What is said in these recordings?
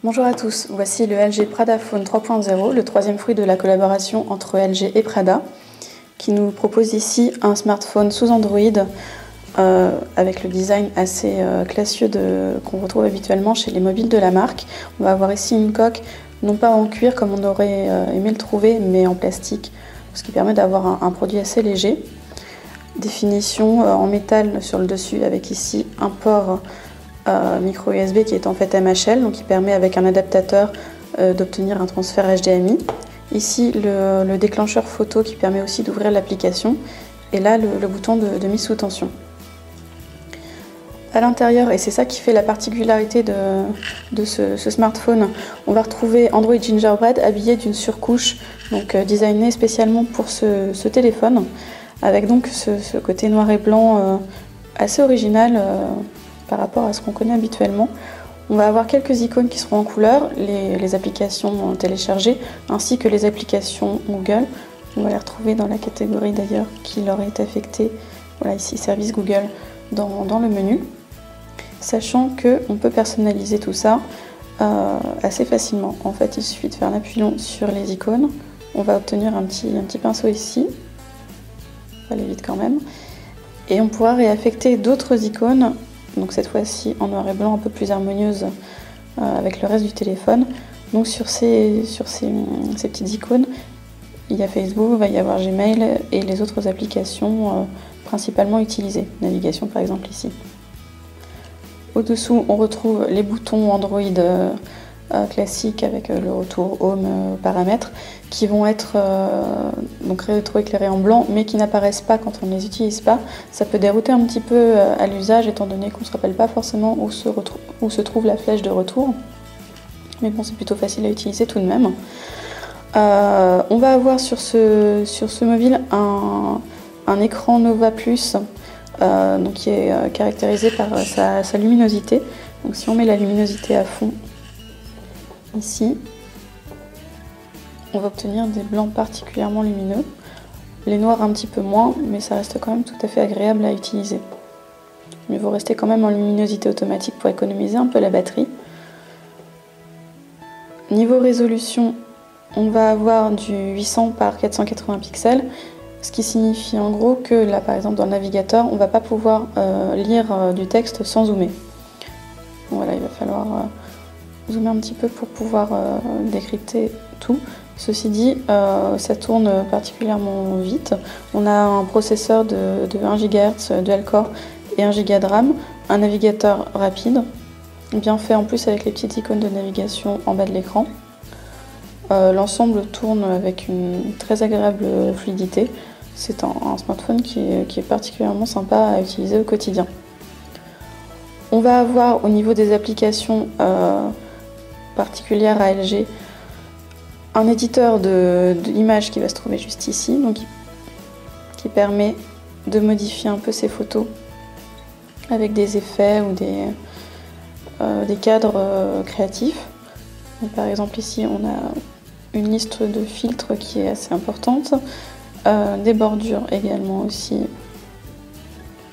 Bonjour à tous, voici le LG Prada Phone 3.0, le troisième fruit de la collaboration entre LG et Prada, qui nous propose ici un smartphone sous Android avec le design assez classieux qu'on retrouve habituellement chez les mobiles de la marque. On va avoir ici une coque, non pas en cuir comme on aurait aimé le trouver, mais en plastique, ce qui permet d'avoir un produit assez léger. Définition en métal sur le dessus avec ici un port micro USB qui est en fait MHL, donc qui permet avec un adaptateur d'obtenir un transfert HDMI. Ici le déclencheur photo qui permet aussi d'ouvrir l'application, et là le bouton de mise sous tension. À l'intérieur, et c'est ça qui fait la particularité de ce smartphone, on va retrouver Android Gingerbread habillé d'une surcouche, donc designée spécialement pour ce téléphone, avec donc ce côté noir et blanc assez original par rapport à ce qu'on connaît habituellement. On va avoir quelques icônes qui seront en couleur, les applications téléchargées, ainsi que les applications Google. On va les retrouver dans la catégorie d'ailleurs qui leur est affectée, voilà ici, service Google, dans le menu. Sachant qu'on peut personnaliser tout ça assez facilement. En fait, il suffit de faire un appui long sur les icônes. On va obtenir un petit pinceau ici. On va aller vite quand même. Et on pourra réaffecter d'autres icônes, donc cette fois-ci en noir et blanc, un peu plus harmonieuse avec le reste du téléphone. Donc sur ces petites icônes, il y a Facebook, il va y avoir Gmail et les autres applications principalement utilisées. Navigation par exemple ici. Au-dessous, on retrouve les boutons Android classiques avec le retour Home paramètres qui vont être donc rétroéclairés en blanc mais qui n'apparaissent pas quand on ne les utilise pas. Ça peut dérouter un petit peu à l'usage étant donné qu'on ne se rappelle pas forcément où se trouve la flèche de retour. Mais bon, c'est plutôt facile à utiliser tout de même. On va avoir sur ce mobile un écran Nova Plus donc qui est caractérisé par sa luminosité. Donc si on met la luminosité à fond ici, on va obtenir des blancs particulièrement lumineux, les noirs un petit peu moins, mais ça reste quand même tout à fait agréable à utiliser. Mais il faut rester quand même en luminosité automatique pour économiser un peu la batterie. Niveau résolution, on va avoir du 800 par 480 pixels, ce qui signifie en gros que là par exemple dans le navigateur, on ne va pas pouvoir lire du texte sans zoomer. Voilà, il va falloir zoomer un petit peu pour pouvoir décrypter tout. Ceci dit, ça tourne particulièrement vite. On a un processeur de 1 GHz dual-core et 1 Go de RAM, un navigateur rapide, bien fait en plus avec les petites icônes de navigation en bas de l'écran. L'ensemble tourne avec une très agréable fluidité. C'est un smartphone qui est particulièrement sympa à utiliser au quotidien. On va avoir au niveau des applications particulières à LG un éditeur d'images qui va se trouver juste ici, donc qui permet de modifier un peu ses photos avec des effets ou des cadres créatifs. Donc, par exemple ici on a une liste de filtres qui est assez importante, des bordures également aussi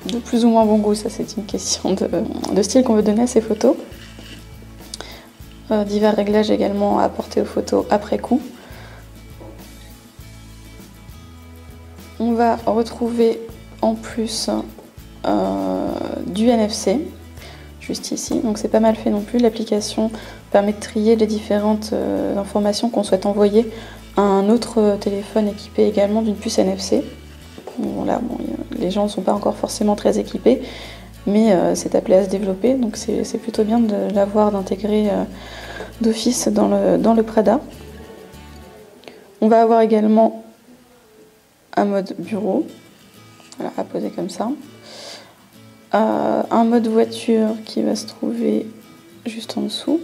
de plus ou moins bon goût, ça c'est une question de style qu'on veut donner à ces photos. Divers réglages également à apporter aux photos après coup. On va retrouver en plus du NFC juste ici, donc c'est pas mal fait non plus. L'application permet de trier les différentes informations qu'on souhaite envoyer à un autre téléphone équipé également d'une puce NFC. Voilà, bon, les gens ne sont pas encore forcément très équipés, mais c'est appelé à se développer, donc c'est plutôt bien de l'avoir, d'intégrer d'office dans le Prada. On va avoir également un mode bureau, voilà, à poser comme ça. Un mode voiture qui va se trouver juste en dessous.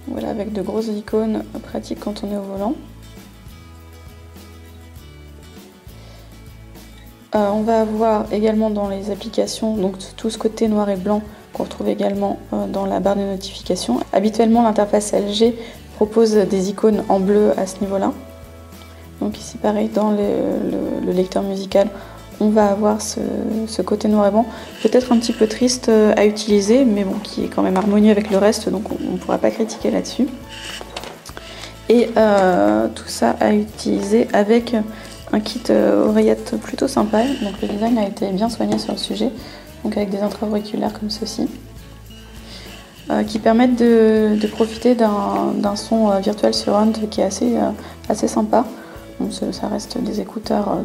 Voilà, avec de grosses icônes pratiques quand on est au volant. On va avoir également dans les applications donc tout ce côté noir et blanc qu'on retrouve également dans la barre de notification. Habituellement, l'interface LG propose des icônes en bleu à ce niveau-là. Donc ici, pareil, dans le lecteur musical, on va avoir ce côté noir et blanc, peut-être un petit peu triste à utiliser, mais bon, qui est quand même harmonieux avec le reste, donc on ne pourra pas critiquer là-dessus. Et tout ça à utiliser avec un kit oreillette plutôt sympa, donc le design a été bien soigné sur le sujet, donc avec des intra-auriculaires comme ceci, qui permettent de profiter d'un son virtual surround qui est assez sympa. Donc ça reste des écouteurs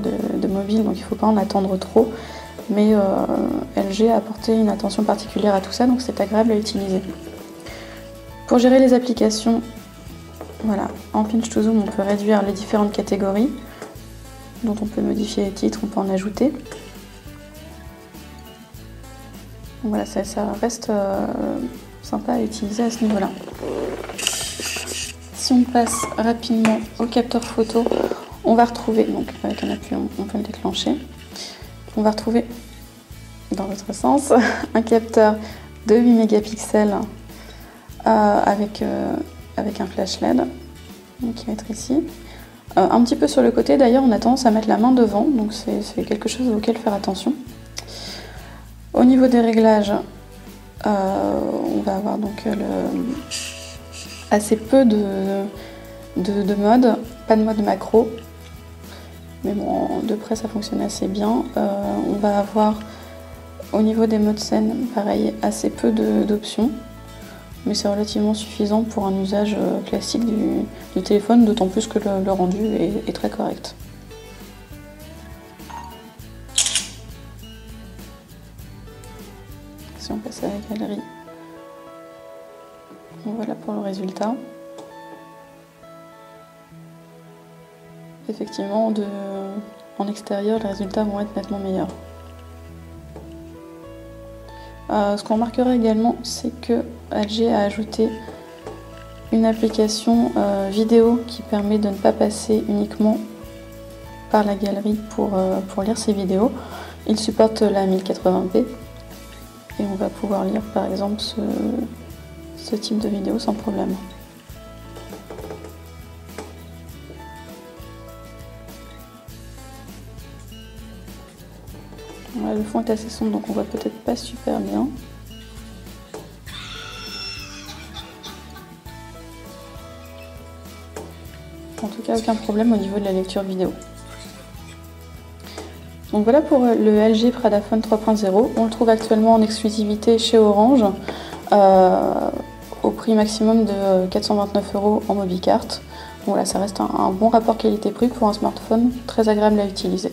de mobile, donc il ne faut pas en attendre trop, mais LG a apporté une attention particulière à tout ça, donc c'est agréable à utiliser. Pour gérer les applications, voilà, en pinch to zoom, on peut réduire les différentes catégories, dont on peut modifier les titres, on peut en ajouter. Donc voilà, ça reste sympa à utiliser à ce niveau-là. Si on passe rapidement au capteur photo, on va retrouver, donc avec un appui on peut le déclencher, on va retrouver dans l'autre sens un capteur de 8 mégapixels avec un flash LED, donc qui va être ici. Un petit peu sur le côté d'ailleurs, on a tendance à mettre la main devant, donc c'est quelque chose auquel faire attention. Au niveau des réglages, on va avoir donc assez peu de modes, pas de mode macro, mais bon, de près ça fonctionne assez bien. On va avoir au niveau des modes scène, pareil, assez peu d'options, mais c'est relativement suffisant pour un usage classique du téléphone, d'autant plus que le rendu est très correct. Si on passe à la galerie, voilà pour le résultat. Effectivement, en extérieur, les résultats vont être nettement meilleurs. Ce qu'on remarquera également, c'est que LG a ajouté une application vidéo qui permet de ne pas passer uniquement par la galerie pour lire ses vidéos. Il supporte la 1080p et on va pouvoir lire par exemple ce type de vidéo sans problème. Voilà, le fond est assez sombre, donc on voit peut-être pas super bien. En tout cas, aucun problème au niveau de la lecture vidéo. Donc voilà pour le LG Pradaphone 3.0. On le trouve actuellement en exclusivité chez Orange au prix maximum de 429 € en Mobicart. Voilà, ça reste un bon rapport qualité-prix pour un smartphone très agréable à utiliser.